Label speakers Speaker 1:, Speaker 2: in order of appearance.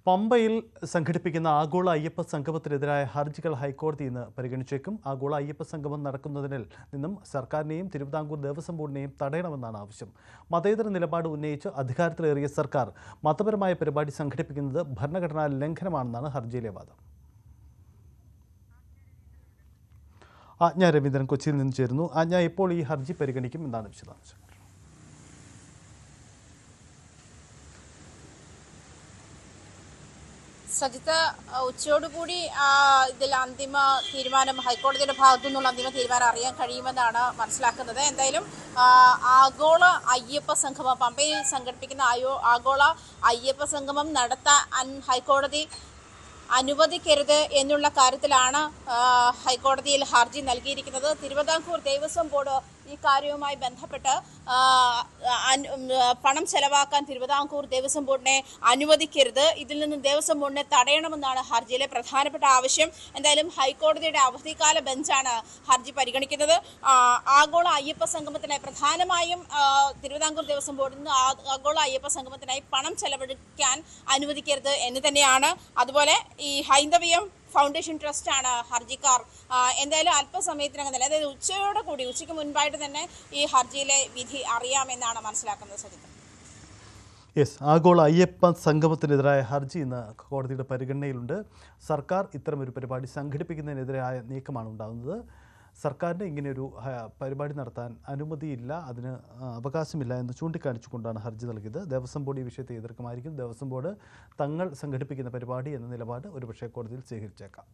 Speaker 1: പമ്പയിൽ സംഘടിപ്പിക്കുന്ന ആഗോള അയ്യപ്പ സംഗമത്തിനെതിരായ ഹർജികൾ ഹൈക്കോടതി ഇന്ന് പരിഗണിച്ചേക്കും. ആഗോള അയ്യപ്പ സംഗമം നടക്കുന്നതിൽ നിന്നും സർക്കാരിനെയും തിരുവിതാംകൂർ ദേവസ്വം ബോർഡിനെയും തടയണമെന്നാണ് ആവശ്യം. മതേതര നിലപാട് ഉന്നയിച്ച് അധികാരത്തിലേറിയ സർക്കാർ മതപരമായ പരിപാടി സംഘടിപ്പിക്കുന്നത് ഭരണഘടനാ ലംഘനമാണെന്നാണ് ഹർജിയിലെ വാദം. ആജ്ഞ രവീന്ദ്രൻ കൊച്ചിയിൽ നിന്ന് ചേരുന്നു. ആജ്ഞ, ഇപ്പോൾ ഈ ഹർജി പരിഗണിക്കും എന്നാണ് വിശദാംശങ്ങൾ.
Speaker 2: സജിത്ത്, ഉച്ചയോടുകൂടി ഇതിൽ അന്തിമ തീരുമാനം ഹൈക്കോടതിയുടെ ഭാഗത്തു നിന്നുള്ള അന്തിമ തീരുമാനം അറിയാൻ കഴിയുമെന്നാണ് മനസ്സിലാക്കുന്നത്. എന്തായാലും ആഗോള അയ്യപ്പ സംഗമം പമ്പയിൽ സംഘടിപ്പിക്കുന്ന ആഗോള അയ്യപ്പ സംഗമം നടത്താൻ ഹൈക്കോടതി അനുവദിക്കരുത് എന്നുള്ള കാര്യത്തിലാണ് ഹൈക്കോടതിയിൽ ഹർജി നൽകിയിരിക്കുന്നത്. തിരുവിതാംകൂർ ദേവസ്വം ബോർഡ് ഈ കാര്യവുമായി ബന്ധപ്പെട്ട് പണം ചെലവാക്കാൻ തിരുവിതാംകൂർ ദേവസ്വം ബോർഡിനെ അനുവദിക്കരുത്, ഇതിൽ നിന്ന് ദേവസ്വം ബോർഡിനെ തടയണമെന്നാണ് ഹർജിയിലെ പ്രധാനപ്പെട്ട ആവശ്യം. എന്തായാലും ഹൈക്കോടതിയുടെ അവധിക്കാല ബെഞ്ചാണ് ഹർജി പരിഗണിക്കുന്നത്. ആഗോള അയ്യപ്പ സംഗമത്തിനായി പ്രധാനമായും തിരുവിതാംകൂർ ദേവസ്വം ബോർഡിൽ നിന്ന് ആഗോള അയ്യപ്പ സംഗമത്തിനായി പണം ചെലവഴിക്കാൻ അനുവദിക്കരുത് എന്ന് തന്നെയാണ്. അതുപോലെ ഈ ഹൈന്ദവീയം ഫൗണ്ടേഷൻ ട്രസ്റ്റാണ് ഹർജിക്കാർ. എന്തായാലും അല്പസമയത്തിനകം തന്നെ, അതായത് ഉച്ചയ്ക്ക് മുൻപായിട്ട് തന്നെ ഈ ഹർജിയിലെ വിധി അറിയാമെന്നാണ് മനസ്സിലാക്കുന്നത്. സജിത്ത്,
Speaker 1: ആഗോള അയ്യപ്പ സംഗമത്തിനെതിരായ ഹർജി ഇന്ന് കോടതിയുടെ പരിഗണനയിലുണ്ട്. സർക്കാർ ഇത്തരമൊരു പരിപാടി സംഘടിപ്പിക്കുന്നതിനെതിരായ നീക്കമാണ് ഉണ്ടാകുന്നത്. സർക്കാരിന് ഇങ്ങനെയൊരു പരിപാടി നടത്താൻ അനുമതിയില്ല, അതിന് അവകാശമില്ല എന്ന് ചൂണ്ടിക്കാണിച്ചുകൊണ്ടാണ് ഹർജി നൽകിയത്. ദേവസ്വം ബോർഡ് ഈ വിഷയത്തെ എതിർക്കുമായിരിക്കും. ദേവസ്വം ബോർഡ് തങ്ങൾ സംഘടിപ്പിക്കുന്ന പരിപാടി എന്ന നിലപാട് ഒരുപക്ഷേ കോടതിയിൽ സ്വീകരിച്ചേക്കാം.